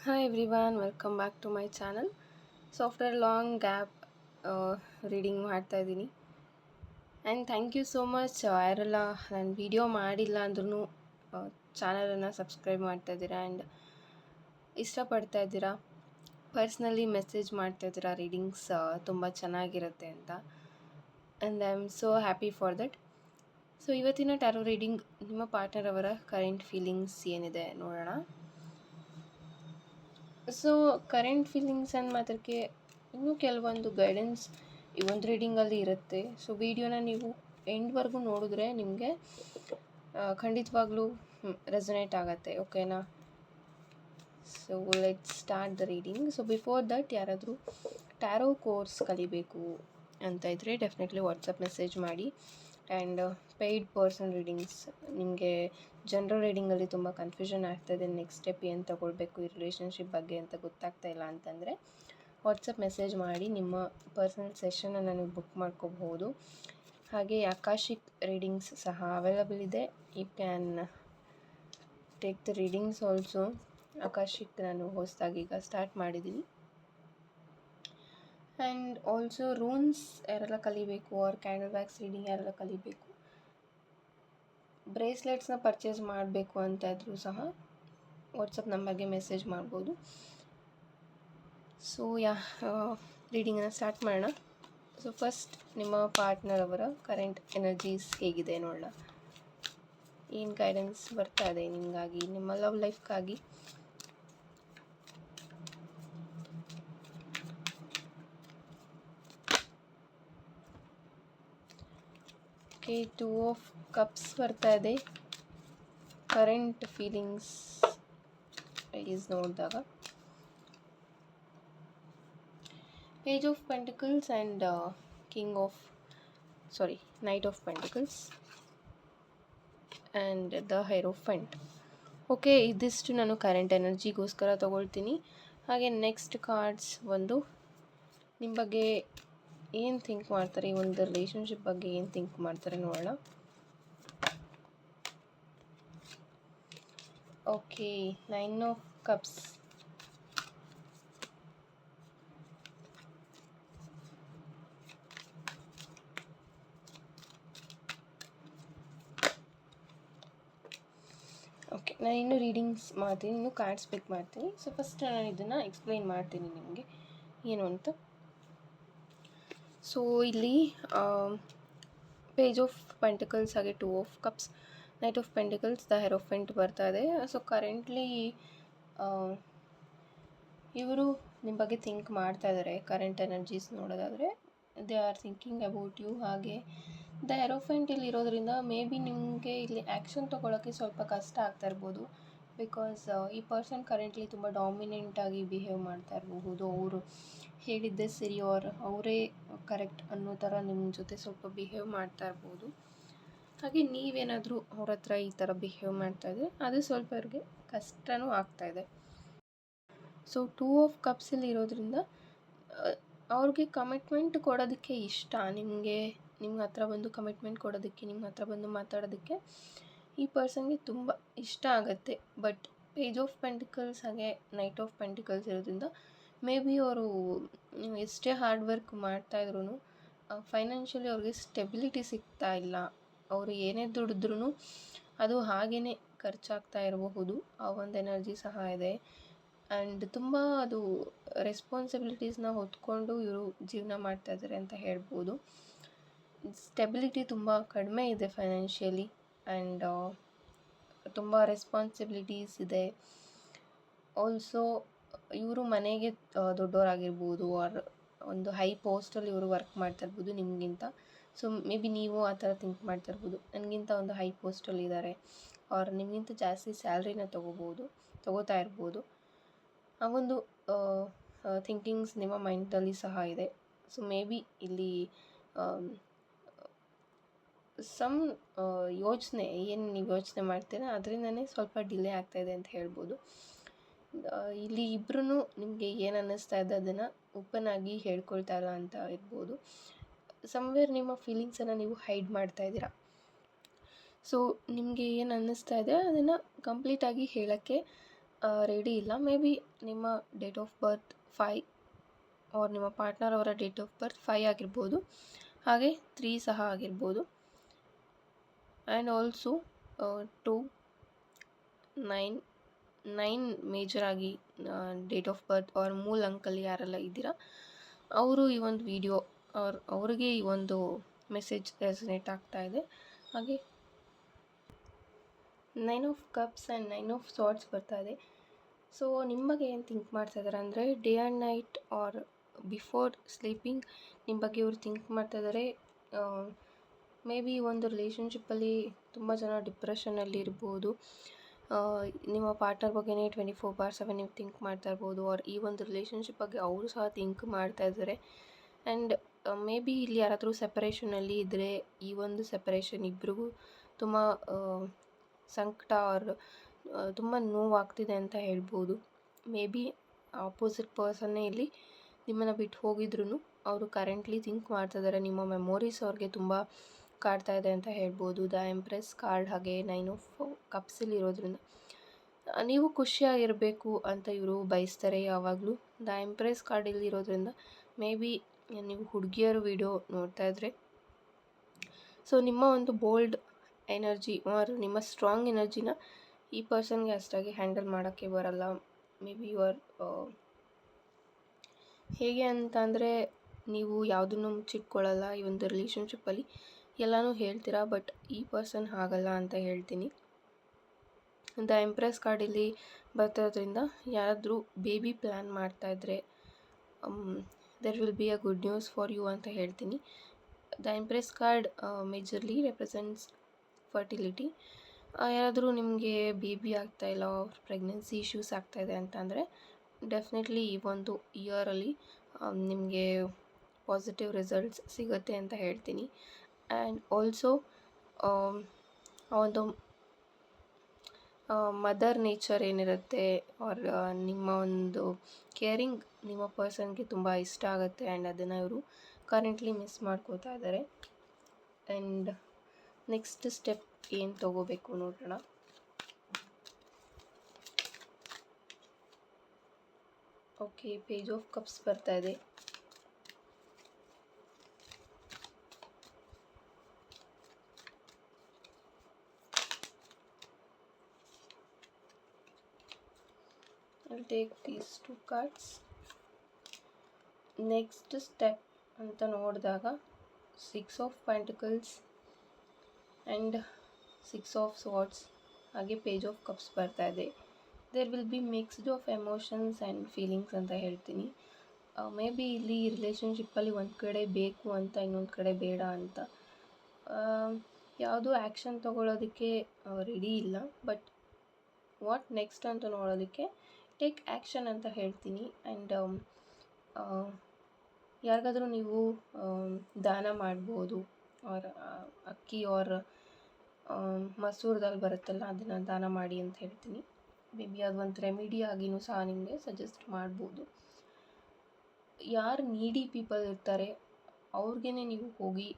Hi everyone, welcome back to my channel. So after a long gap, reading ಮಾಡ್ತಾ ಇದ್ದೀನಿ. And thank you so much ಯಾರೆಲ್ಲ ನಾನು video ಮಾಡಿಲ್ಲ ಅಂದ್ರೂ ಚಾನಲನ್ನು ಸಬ್ಸ್ಕ್ರೈಬ್ ಮಾಡ್ತಾ ಇದ್ದೀರಾ ಆ್ಯಂಡ್ ಇಷ್ಟಪಡ್ತಾ ಇದ್ದೀರಾ. ಪರ್ಸ್ನಲಿ ಮೆಸೇಜ್ ಮಾಡ್ತಾ ಇದ್ದೀರಾ ರೀಡಿಂಗ್ಸ್ ತುಂಬ ಚೆನ್ನಾಗಿರುತ್ತೆ ಅಂತ. And I am so happy for that. So ಇವತ್ತಿನ ಟ್ಯಾರೋ ರೀಡಿಂಗ್ ನಿಮ್ಮ ಪಾರ್ಟ್ನರ್ ಅವರ ಕರೆಂಟ್ ಫೀಲಿಂಗ್ಸ್ ಏನಿದೆ ನೋಡೋಣ. ಸೊ ಕರೆಂಟ್ ಫೀಲಿಂಗ್ಸ್ ಅಂದ ಮಾತ್ರಕ್ಕೆ ಇನ್ನೂ ಕೆಲವೊಂದು ಗೈಡೆನ್ಸ್ ಈ ಒಂದು ರೀಡಿಂಗಲ್ಲಿ ಇರುತ್ತೆ. ಸೊ ವಿಡಿಯೋನ ನೀವು ಎಂಡ್ವರೆಗೂ ನೋಡಿದ್ರೆ ನಿಮಗೆ ಖಂಡಿತವಾಗ್ಲೂ ರೆಸೊನೇಟ್ ಆಗುತ್ತೆ. ಓಕೆನಾ? So let's start the reading. So before that ಯಾರಾದರೂ ಟ್ಯಾರೋ ಕೋರ್ಸ್ ಕಲಿಬೇಕು ಅಂತ ಇದ್ದರೆ ಡೆಫಿನೆಟ್ಲಿ ವಾಟ್ಸಪ್ ಮೆಸೇಜ್ ಮಾಡಿ. ಆ್ಯಂಡ್ ಪೇಯ್ಡ್ ಪರ್ಸನ್ ರೀಡಿಂಗ್ಸ್, ನಿಮಗೆ ಜನರಲ್ ರೀಡಿಂಗಲ್ಲಿ ತುಂಬ ಕನ್ಫ್ಯೂಷನ್ ಆಗ್ತಾಯಿದೆ, ನೆಕ್ಸ್ಟ್ ಸ್ಟೆಪ್ ಏನು ತೊಗೊಳ್ಬೇಕು ಈ ರಿಲೇಷನ್ಶಿಪ್ ಬಗ್ಗೆ ಅಂತ ಗೊತ್ತಾಗ್ತಾ ಇಲ್ಲ ಅಂತಂದರೆ ವಾಟ್ಸಪ್ ಮೆಸೇಜ್ ಮಾಡಿ ನಿಮ್ಮ ಪರ್ಸನಲ್ ಸೆಷನನ್ನು ನೀವು ಬುಕ್ ಮಾಡ್ಕೋಬಹುದು. ಹಾಗೆ ಆಕಾಶಿಕ್ ರೀಡಿಂಗ್ಸ್ ಸಹ ಅವೈಲಬಲ್ ಇದೆ. You can take the readings also. Akashic ನಾನು ಹೊಸದಾಗಿ ಈಗ ಸ್ಟಾರ್ಟ್ ಮಾಡಿದ್ದೀನಿ. ಆ್ಯಂಡ್ ಆಲ್ಸೋ ರೂನ್ಸ್ ಯಾರೆಲ್ಲ ಕಲಿಬೇಕು, ಆರ್ ಕ್ಯಾಂಡಲ್ ವ್ಯಾಕ್ಸ್ ರೀಡಿಂಗ್ ಯಾರೆಲ್ಲ ಕಲಿಬೇಕು, ಬ್ರೇಸ್ಲೆಟ್ಸ್ನ ಪರ್ಚೇಸ್ ಮಾಡಬೇಕು ಅಂತ ಇದ್ರೂ ಸಹ ವಾಟ್ಸಪ್ ನಂಬರ್ಗೆ ಮೆಸೇಜ್ ಮಾಡ್ಬೋದು. ಸೊ ರೀಡಿಂಗನ್ನು ಸ್ಟಾರ್ಟ್ ಮಾಡೋಣ. ಸೊ ಫಸ್ಟ್ ನಿಮ್ಮ ಪಾರ್ಟ್ನರ್ ಅವರ ಕರೆಂಟ್ ಎನರ್ಜೀಸ್ ಹೇಗಿದೆ ನೋಡೋಣ. ಏನು ಗೈಡೆನ್ಸ್ ಬರ್ತಾ ಇದೆ ನಿಮಗಾಗಿ, ನಿಮ್ಮ ಲವ್ ಲೈಫ್ಗಾಗಿ. ಓಕೆ, 2 ಆಫ್ ಕಪ್ಸ್ ಬರ್ತಾ ಇದೆ. ಕರೆಂಟ್ ಫೀಲಿಂಗ್ಸ್ ಈಸ್ ನೋಡಿದಾಗ page of pentacles and knight of pentacles and the hierophant. Okay, ಇದಿಷ್ಟು ನಾನು ಕರೆಂಟ್ ಎನರ್ಜಿಗೋಸ್ಕರ ತೊಗೊಳ್ತೀನಿ. ಹಾಗೆ ನೆಕ್ಸ್ಟ್ ಕಾರ್ಡ್ಸ್ ಒಂದು ನಿಮ್ಮ ಬಗ್ಗೆ ಏನು ಥಿಂಕ್ ಮಾಡ್ತಾರೆ, ಈ ಒಂದು ರಿಲೇಷನ್ಶಿಪ್ ಬಗ್ಗೆ ಏನು ಥಿಂಕ್ ಮಾಡ್ತಾರೆ ನೋಡೋಣ. Okay, 9 of cups. ಓಕೆ, ನಾನು ಇನ್ನೂ ರೀಡಿಂಗ್ಸ್ ಮಾಡ್ತೀನಿ, ಇನ್ನೂ ಕಾರ್ಡ್ಸ್ ಪಿಕ್ ಮಾಡ್ತೀನಿ. ಸೊ ಫಸ್ಟ್ ನಾನು ಇದನ್ನು ಎಕ್ಸ್ಪ್ಲೈನ್ ಮಾಡ್ತೀನಿ ನಿಮಗೆ ಏನು ಅಂತ. ಸೊ ಇಲ್ಲಿ ಪೇಜ್ ಆಫ್ ಪೆಂಟಿಕಲ್ಸ್ ಹಾಗೆ 2 of cups, knight of pentacles, the hierophant ಬರ್ತಾ ಇದೆ. ಸೊ ಕರೆಂಟ್ಲಿ ಇವರು ನಿಮ್ಮ ಬಗ್ಗೆ ಥಿಂಕ್ ಮಾಡ್ತಾ ಇದ್ದಾರೆ. ಕರೆಂಟ್ ಎನರ್ಜೀಸ್ ನೋಡೋದಾದರೆ they are thinking about you. ಹಾಗೆ ದ ಹೆರೋಫೆಂಟ್ ಇಲ್ಲಿ ಇರೋದ್ರಿಂದ ಮೇ ಬಿ ನಿಮಗೆ ಇಲ್ಲಿ ಆ್ಯಕ್ಷನ್ ತೊಗೊಳಕ್ಕೆ ಸ್ವಲ್ಪ ಕಷ್ಟ ಆಗ್ತಾ ಇರ್ಬೋದು. ಬಿಕಾಸ್ ಈ ಪರ್ಸನ್ ಕರೆಂಟ್ಲಿ ತುಂಬ ಡಾಮಿನೆಂಟಾಗಿ ಬಿಹೇವ್ ಮಾಡ್ತಾ ಇರಬಹುದು. ಅವರು ಹೇಳಿದ್ದೇ ಸರಿ ಅವರೇ ಕರೆಕ್ಟ್ ಅನ್ನೋ ಥರ ನಿಮ್ಮ ಜೊತೆ ಸ್ವಲ್ಪ ಬಿಹೇವ್ ಮಾಡ್ತಾ ಇರ್ಬೋದು. ಹಾಗೆ ನೀವೇನಾದರೂ ಅವ್ರ ಹತ್ರ ಈ ಥರ ಬಿಹೇವ್ ಮಾಡ್ತಾಯಿದ್ರೆ ಅದು ಸ್ವಲ್ಪ ಅವ್ರಿಗೆ ಕಷ್ಟವೂ ಆಗ್ತಾಯಿದೆ. ಸೊ 2 ಆಫ್ ಕಪ್ಸಲ್ಲಿ ಇರೋದ್ರಿಂದ ಅವ್ರಿಗೆ ಕಮಿಟ್ಮೆಂಟ್ ಕೊಡೋದಕ್ಕೆ ಇಷ್ಟ. ನಿಮ್ಮ ಹತ್ರ ಬಂದು ಕಮಿಟ್ಮೆಂಟ್ ಕೊಡೋದಕ್ಕೆ, ನಿಮ್ಮ ಹತ್ರ ಬಂದು ಮಾತಾಡೋದಕ್ಕೆ ಈ ಪರ್ಸನ್ಗೆ ತುಂಬ ಇಷ್ಟ ಆಗುತ್ತೆ. ಬಟ್ ಪೇಜ್ ಆಫ್ ಪೆಂಟಿಕಲ್ಸ್ ಹಾಗೆ ನೈಟ್ ಆಫ್ ಪೆಂಟಿಕಲ್ಸ್ ಇರೋದ್ರಿಂದ ಮೇ ಬಿ ಅವರು ಎಷ್ಟೇ ಹಾರ್ಡ್ ವರ್ಕ್ ಮಾಡ್ತಾಯಿದ್ರು ಫೈನಾನ್ಷಿಯಲಿ ಅವ್ರಿಗೆ ಸ್ಟೆಬಿಲಿಟಿ ಸಿಗ್ತಾ ಇಲ್ಲ. ಅವರು ಏನೇ ದುಡಿದ್ರೂ ಅದು ಹಾಗೇ ಖರ್ಚಾಗ್ತಾ ಇರಬಹುದು. ಆ ಒಂದು ಎನರ್ಜಿ ಸಹ ಇದೆ. ಆ್ಯಂಡ್ ತುಂಬ ಅದು ರೆಸ್ಪಾನ್ಸಿಬಿಲಿಟೀಸ್ನ ಹೊತ್ಕೊಂಡು ಇವರು ಜೀವನ ಮಾಡ್ತಾಯಿದ್ದಾರೆ ಅಂತ ಹೇಳ್ಬೋದು. ಸ್ಟೆಬಿಲಿಟಿ ತುಂಬ ಕಡಿಮೆ ಇದೆ ಫೈನಾನ್ಷಿಯಲಿ. ಆ್ಯಂಡ್ ತುಂಬ ರೆಸ್ಪಾನ್ಸಿಬಿಲಿಟೀಸ್ ಇದೆ. ಆಲ್ಸೋ ಇವರು ಮನೆಗೆ ದೊಡ್ಡವರಾಗಿರ್ಬೋದು, ಆರ್ ಒಂದು ಹೈ ಪೋಸ್ಟಲ್ಲಿ ಇವರು ವರ್ಕ್ ಮಾಡ್ತಾ ಇರ್ಬೋದು ನಿಮಗಿಂತ. ಸೊ ಮೇ ಬಿ ನೀವು ಆ ಥರ ಥಿಂಕ್ ಮಾಡ್ತಾ ಇರ್ಬೋದು, ನನಗಿಂತ ಒಂದು ಹೈ ಪೋಸ್ಟಲ್ಲಿ ಇದ್ದಾರೆ, ಅವ್ರು ನಿಮಗಿಂತ ಜಾಸ್ತಿ ಸ್ಯಾಲ್ರಿನ ತೊಗೋತಾ ಇರ್ಬೋದು. ಆ ಒಂದು ಥಿಂಕಿಂಗ್ಸ್ ನಿಮ್ಮ ಮೈಂಡಲ್ಲಿ ಸಹ ಇದೆ. ಸೊ ಮೇ ಬಿ ಇಲ್ಲಿ ಯೋಚನೆ ಏನು ನೀವು ಯೋಚನೆ ಮಾಡ್ತೀರಾ ಅದರಿಂದನೇ ಸ್ವಲ್ಪ ಡಿಲೇ ಆಗ್ತಾಯಿದೆ ಅಂತ ಹೇಳ್ಬೋದು. ಇಲ್ಲಿ ಇಬ್ಬರೂ ನಿಮಗೆ ಏನು ಅನ್ನಿಸ್ತಾ ಇದೆ ಅದನ್ನು ಓಪನ್ ಆಗಿ ಹೇಳ್ಕೊಳ್ತಾ ಇಲ್ಲ ಅಂತ ಇರ್ಬೋದು. ಸಮ್ವೇರ್ ನಿಮ್ಮ ಫೀಲಿಂಗ್ಸನ್ನು ನೀವು ಹೈಡ್ ಮಾಡ್ತಾ ಇದ್ದೀರಾ. ಸೊ ನಿಮಗೆ ಏನು ಅನ್ನಿಸ್ತಾ ಇದೆ ಅದನ್ನು ಕಂಪ್ಲೀಟಾಗಿ ಹೇಳೋಕ್ಕೆ ರೆಡಿ ಇಲ್ಲ. ಮೇ ಬಿ ನಿಮ್ಮ ಡೇಟ್ ಆಫ್ ಬರ್ತ್ 5 ಆರ್ ನಿಮ್ಮ ಪಾರ್ಟ್ನರ್ ಅವರ ಡೇಟ್ ಆಫ್ ಬರ್ತ್ 5 ಆಗಿರ್ಬೋದು, ಹಾಗೆ 3 ಸಹ ಆಗಿರ್ಬೋದು. ಆ್ಯಂಡ್ ಆಲ್ಸೋ 2, 9 ಮೇಜರಾಗಿ ಡೇಟ್ ಆಫ್ ಬರ್ತ್ ಅವ್ರ ಮೂಲ ಅಂಕಲ್ ಯಾರೆಲ್ಲ ಇದ್ದೀರಾ ಅವರು ಈ ಒಂದು ವಿಡಿಯೋ ಅವ್ರಿಗೆ ಈ ಒಂದು ಮೆಸೇಜ್ ರೆಸನೇಟ್ ಆಗ್ತಾ ಇದೆ. ಹಾಗೆ 9 of cups and 9 of swords ಬರ್ತಾ ಇದೆ. ಸೊ ನಿಮ್ಮ ಬಗ್ಗೆ ಏನು ಥಿಂಕ್ ಮಾಡ್ತಾ ಇದ್ದಾರೆ ಅಂದರೆ day and night or before sleeping ನಿಮ್ಮ ಬಗ್ಗೆ ಇವರು ಥಿಂಕ್ ಮಾಡ್ತಾ ಇದ್ದಾರೆ. ಮೇ ಬಿ ಒಂದು ರಿಲೇಷನ್ಶಿಪ್ಪಲ್ಲಿ ತುಂಬ ಜನ ಡಿಪ್ರೆಷನಲ್ಲಿ ಇರ್ಬೋದು. ನಿಮ್ಮ ಪಾರ್ಟ್ನರ್ ಬಗ್ಗೆನೇ 24/7 ನೀವು ಥಿಂಕ್ ಮಾಡ್ತಾ ಇರ್ಬೋದು. ಆರ್ ಈ ಒಂದು ರಿಲೇಷನ್ಶಿಪ್ ಬಗ್ಗೆ ಅವರು ಸಹ ಥಿಂಕ್ ಮಾಡ್ತಾ ಇದ್ದಾರೆ. ಆ್ಯಂಡ್ ಮೇ ಬಿ ಇಲ್ಲಿ ಯಾರಾದರೂ ಸೆಪರೇಷನಲ್ಲಿ ಇದ್ದರೆ ಈ ಒಂದು ಸೆಪರೇಷನ್ ಇಬ್ಬರಿಗೂ ತುಂಬ ಸಂಕಟ ಆರ್ ತುಂಬ ನೋವಾಗ್ತಿದೆ ಅಂತ ಹೇಳ್ಬೋದು. ಮೇ ಬಿ ಆಪೋಸಿಟ್ ಪರ್ಸನ್ನೇ ಇಲ್ಲಿ ನಿಮ್ಮನ್ನು ಬಿಟ್ಟು ಹೋಗಿದ್ರು ಅವರು ಕರೆಂಟ್ಲಿ ಥಿಂಕ್ ಮಾಡ್ತಾಯಿದ್ದಾರೆ. ನಿಮ್ಮ ಮೆಮೊರೀಸ್ ಅವ್ರಿಗೆ ತುಂಬ ಕಾಡ್ತಾ ಇದೆ ಅಂತ ಹೇಳ್ಬೋದು. ದ ಎಂಪ್ರೆಸ್ ಕಾರ್ಡ್ ಹಾಗೆ 9 ಆಫ್ ಕಪ್ಸಲ್ಲಿ ಇರೋದ್ರಿಂದ ನೀವು ಖುಷಿಯಾಗಿರಬೇಕು ಅಂತ ಇವರು ಬಯಸ್ತಾರೆ ಯಾವಾಗಲೂ. ದ ಎಂಪ್ರೆಸ್ ಕಾರ್ಡಲ್ಲಿ ಇರೋದ್ರಿಂದ ಮೇ ಬಿ ನೀವು ಹುಡುಗಿಯರು ವಿಡಿಯೋ ನೋಡ್ತಾ ಇದ್ದರೆ ಸೊ ನಿಮ್ಮ ಒಂದು ಬೋಲ್ಡ್ ಎನರ್ಜಿ ಆರ್ ನಿಮ್ಮ ಸ್ಟ್ರಾಂಗ್ ಎನರ್ಜಿನ ಈ ಪರ್ಸನ್ಗೆ ಅಷ್ಟಾಗಿ ಹ್ಯಾಂಡಲ್ ಮಾಡೋಕ್ಕೆ ಬರಲ್ಲ. ಮೇ ಬಿ ಯು ಆರ್ ಹೇಗೆ ಅಂತ ಅಂದರೆ ನೀವು ಯಾವುದನ್ನು ಮುಚ್ಚಿಟ್ಕೊಳ್ಳಲ್ಲ. ಈ ಒಂದು ರಿಲೇಷನ್ಶಿಪ್ಪಲ್ಲಿ ಎಲ್ಲನೂ ಹೇಳ್ತೀರಾ, ಬಟ್ ಈ ಪರ್ಸನ್ ಹಾಗಲ್ಲ ಅಂತ ಹೇಳ್ತೀನಿ. ದ ಎಂಪ್ರೆಸ್ ಕಾರ್ಡಲ್ಲಿ ಬರ್ತಿರೋದ್ರಿಂದ ಯಾರಾದರೂ ಬೇಬಿ ಪ್ಲ್ಯಾನ್ ಮಾಡ್ತಾಯಿದ್ರೆ there will be a good news for you ಅಂತ ಹೇಳ್ತೀನಿ. The empress card majorly represents fertility. ಯಾರಾದರೂ ನಿಮಗೆ ಬೇಬಿ ಆಗ್ತಾಯಿಲ್ಲ, ಪ್ರೆಗ್ನೆನ್ಸಿ ಇಶ್ಯೂಸ್ ಆಗ್ತಾಯಿದೆ ಅಂತಂದರೆ ಡೆಫಿನೆಟ್ಲಿ ಈ ಒಂದು ಇಯರಲ್ಲಿ ನಿಮಗೆ ಪಾಸಿಟಿವ್ ರಿಸಲ್ಟ್ಸ್ ಸಿಗುತ್ತೆ ಅಂತ ಹೇಳ್ತೀನಿ. ಆ್ಯಂಡ್ ಆಲ್ಸೋ ಒಂದು ಮದರ್ ನೇಚರ್ ಏನಿರುತ್ತೆ ಆರ್ ನಿಮ್ಮ ಒಂದು ಕೇರಿಂಗ್ ನಿಮ್ಮ ಪರ್ಸನ್ಗೆ ತುಂಬ ಇಷ್ಟ ಆಗುತ್ತೆ. ಆ್ಯಂಡ್ ಅದನ್ನು ಇವರು ಕರೆಂಟ್ಲಿ ಮಿಸ್ ಮಾಡ್ಕೋತಾ ಇದ್ದಾರೆ. ಆ್ಯಂಡ್ ನೆಕ್ಸ್ಟ್ ಸ್ಟೆಪ್ ಏನು ತೊಗೋಬೇಕು ನೋಡೋಣ. ಓಕೆ, ಪೇಜ್ ಆಫ್ ಕಪ್ಸ್ ಬರ್ತಾ ಇದೆ. I'll take these 2 cards. Next step ಅಂತ ನೋಡಿದಾಗ 6 of pentacles and 6 of swords ಹಾಗೆ ಪೇಜ್ ಆಫ್ ಕಪ್ಸ್ ಬರ್ತಾ ಇದೆ. There will be mixed of emotions and feelings ಅಂತ ಹೇಳ್ತೀನಿ. ಮೇ ಬಿ ಇಲ್ಲಿ ರಿಲೇಷನ್ಶಿಪ್ಪಲ್ಲಿ ಒಂದು ಕಡೆ ಬೇಕು ಅಂತ ಇನ್ನೊಂದು ಕಡೆ ಬೇಡ ಅಂತ ಯಾವುದೂ ಆ್ಯಕ್ಷನ್ ತೊಗೊಳ್ಳೋದಕ್ಕೆ ರೆಡಿ ಇಲ್ಲ. ಬಟ್ ವಾಟ್ ನೆಕ್ಸ್ಟ್ ಅಂತ ನೋಡೋದಕ್ಕೆ ಟೇಕ್ ಆ್ಯಕ್ಷನ್ ಅಂತ ಹೇಳ್ತೀನಿ. ಆ್ಯಂಡ್ ಯಾರಿಗಾದರೂ ನೀವು ದಾನ ಮಾಡ್ಬೋದು. ಆರ್ ಅಕ್ಕಿ ಆರ್ ಮಸೂರ್ ದಾಲ್ ಬರುತ್ತಲ್ಲ ಅದನ್ನು ದಾನ ಮಾಡಿ ಅಂತ ಹೇಳ್ತೀನಿ. ಮೇ ಬಿ ಅದು ಒಂದು ರೆಮಿಡಿ ಆಗಿಯೂ ಸಹ ನಿಮಗೆ ಸಜೆಸ್ಟ್ ಮಾಡ್ಬೋದು. ಯಾರು ನೀಡಿ ಪೀಪಲ್ ಇರ್ತಾರೆ ಅವ್ರಿಗೇ ನೀವು ಹೋಗಿ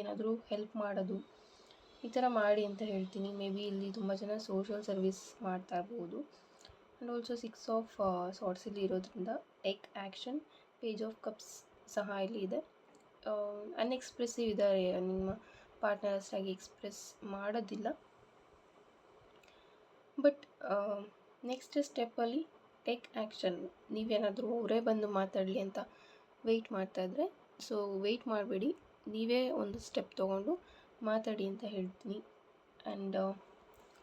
ಏನಾದರೂ ಹೆಲ್ಪ್ ಮಾಡೋದು ಈ ಥರ ಮಾಡಿ ಅಂತ ಹೇಳ್ತೀನಿ. ಮೇ ಬಿ ಇಲ್ಲಿ ತುಂಬ ಜನ ಸೋಷಲ್ ಸರ್ವಿಸ್ ಮಾಡ್ತಾ ಇರ್ಬೋದು. ಆ್ಯಂಡ್ ಆಲ್ಸೋ 6 ಆಫ್ ಸಾರ್ಟ್ಸಲ್ಲಿ ಇರೋದ್ರಿಂದ take action. Page of cups ಸಹ ಇಲ್ಲಿ ಇದೆ. ಅನ್ಎಕ್ಸ್ಪ್ರೆಸಿವ್ ಇದ್ದಾರೆ, ನಿಮ್ಮ ಪಾರ್ಟ್ನರ್ ಅಷ್ಟಾಗಿ ಎಕ್ಸ್ಪ್ರೆಸ್ ಮಾಡೋದಿಲ್ಲ. ಬಟ್ ನೆಕ್ಸ್ಟ್ ಸ್ಟೆಪ್ಪಲ್ಲಿ ಟೇಕ್ ಆ್ಯಕ್ಷನ್. ನೀವೇನಾದರೂ ಅವರೇ ಬಂದು ಮಾತಾಡಲಿ ಅಂತ ವೆಯ್ಟ್ ಮಾಡ್ತಾಯಿದ್ರೆ ಸೊ ವೆಯ್ಟ್ ಮಾಡಬೇಡಿ, ನೀವೇ ಒಂದು ಸ್ಟೆಪ್ ತೊಗೊಂಡು ಮಾತಾಡಿ ಅಂತ ಹೇಳ್ತೀನಿ. And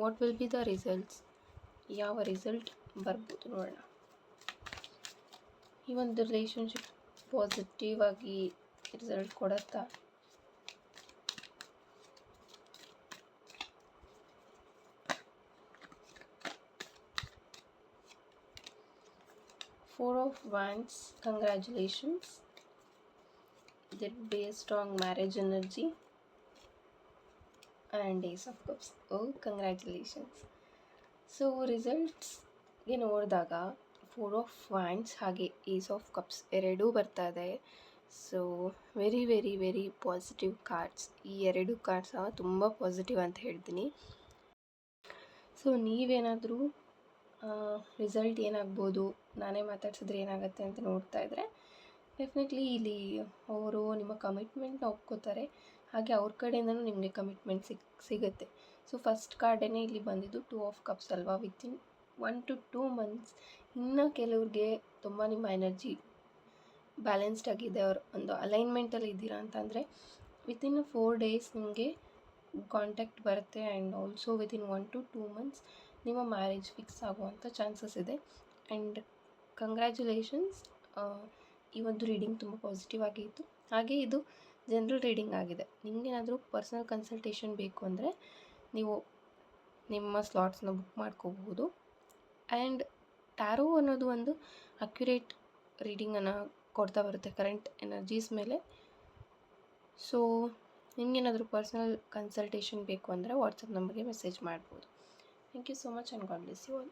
what will be the results, ಯಾವ ರಿಸಲ್ಟ್ ಬರ್ಬೋದು ನೋಡೋಣ. ಈ ಒಂದು ರಿಲೇಷನ್ಶಿಪ್ ಪಾಸಿಟಿವ್ ಆಗಿ ರಿಸಲ್ಟ್ ಕೊಡುತ್ತಾ? Four of Wands, congratulations. There will be a strong marriage energy. And Ace of Cups, oh congratulations. So ರಿಸಲ್ಟ್ಸ್ಗೆ ನೋಡಿದಾಗ 4 ಆಫ್ ವ್ಯಾಂಡ್ಸ್ ಹಾಗೆ ಏಸ್ ಆಫ್ ಕಪ್ಸ್ ಎರಡೂ ಬರ್ತಾ ಇದೆ. So very very very positive cards. ಈ ಎರಡು ಕಾರ್ಡ್ಸ್ ಸಹ ತುಂಬ ಪಾಸಿಟಿವ್ ಅಂತ ಹೇಳ್ತೀನಿ. ಸೊ ನೀವೇನಾದರೂ ರಿಸಲ್ಟ್ ಏನಾಗ್ಬೋದು, ನಾನೇ ಮಾತಾಡ್ಸಿದ್ರೆ ಏನಾಗುತ್ತೆ ಅಂತ ನೋಡ್ತಾ ಇದ್ದರೆ ಡೆಫಿನೆಟ್ಲಿ ಇಲ್ಲಿ ಅವರು ನಿಮ್ಮ ಕಮಿಟ್ಮೆಂಟ್ನ ಒಪ್ಕೋತಾರೆ. ಹಾಗೆ ಅವ್ರ ಕಡೆಯಿಂದನೂ ನಿಮಗೆ ಕಮಿಟ್ಮೆಂಟ್ ಸಿಗುತ್ತೆ. ಸೊ ಫಸ್ಟ್ ಕಾರ್ಡೇ ಇಲ್ಲಿ ಬಂದಿದ್ದು 2 ಆಫ್ ಕಪ್ಸ್ ಅಲ್ವಾ. ವಿತಿನ್ 1 to 2 ಮಂತ್ಸ್ ಇನ್ನು ಕೆಲವ್ರಿಗೆ ತುಂಬ ನಿಮ್ಮ ಎನರ್ಜಿ ಬ್ಯಾಲೆನ್ಸ್ಡ್ ಆಗಿದೆ, ಅವ್ರು ಒಂದು ಅಲೈನ್ಮೆಂಟಲ್ಲಿ ಇದ್ದೀರಾ ಅಂತಂದರೆ ವಿತಿನ್ 4 ಡೇಸ್ ನಿಮಗೆ ಕಾಂಟ್ಯಾಕ್ಟ್ ಬರುತ್ತೆ. And also within 1 to 2 months ನಿಮ್ಮ ಮ್ಯಾರೇಜ್ ಫಿಕ್ಸ್ ಆಗುವಂಥ ಚಾನ್ಸಸ್ ಇದೆ. ಆ್ಯಂಡ್ ಕಂಗ್ರ್ಯಾಚುಲೇಷನ್ಸ್, ಈ ಒಂದು ರೀಡಿಂಗ್ ತುಂಬ ಪಾಸಿಟಿವ್ ಆಗಿ ಇತ್ತು. ಹಾಗೆ ಇದು ಜನರಲ್ ರೀಡಿಂಗ್ ಆಗಿದೆ. ನಿಮಗೇನಾದರೂ ಪರ್ಸನಲ್ ಕನ್ಸಲ್ಟೇಷನ್ ಬೇಕು ಅಂದರೆ ನೀವು ನಿಮ್ಮ ಸ್ಲಾಟ್ಸ್ನ ಬುಕ್ ಮಾಡ್ಕೋಬಹುದು. ಆ್ಯಂಡ್ ಟ್ಯಾರೋ ಅನ್ನೋದು ಒಂದು ಅಕ್ಯುರೇಟ್ ರೀಡಿಂಗನ್ನು ಕೊಡ್ತಾ ಬರುತ್ತೆ ಕರೆಂಟ್ ಎನರ್ಜೀಸ್ ಮೇಲೆ. ಸೊ ನಿಮಗೇನಾದರೂ ಪರ್ಸನಲ್ ಕನ್ಸಲ್ಟೇಷನ್ ಬೇಕು ಅಂದರೆ ವಾಟ್ಸಪ್ ನಂಬರ್ಗೆ ಮೆಸೇಜ್ ಮಾಡ್ಬೋದು. Thank you so much and God bless you all.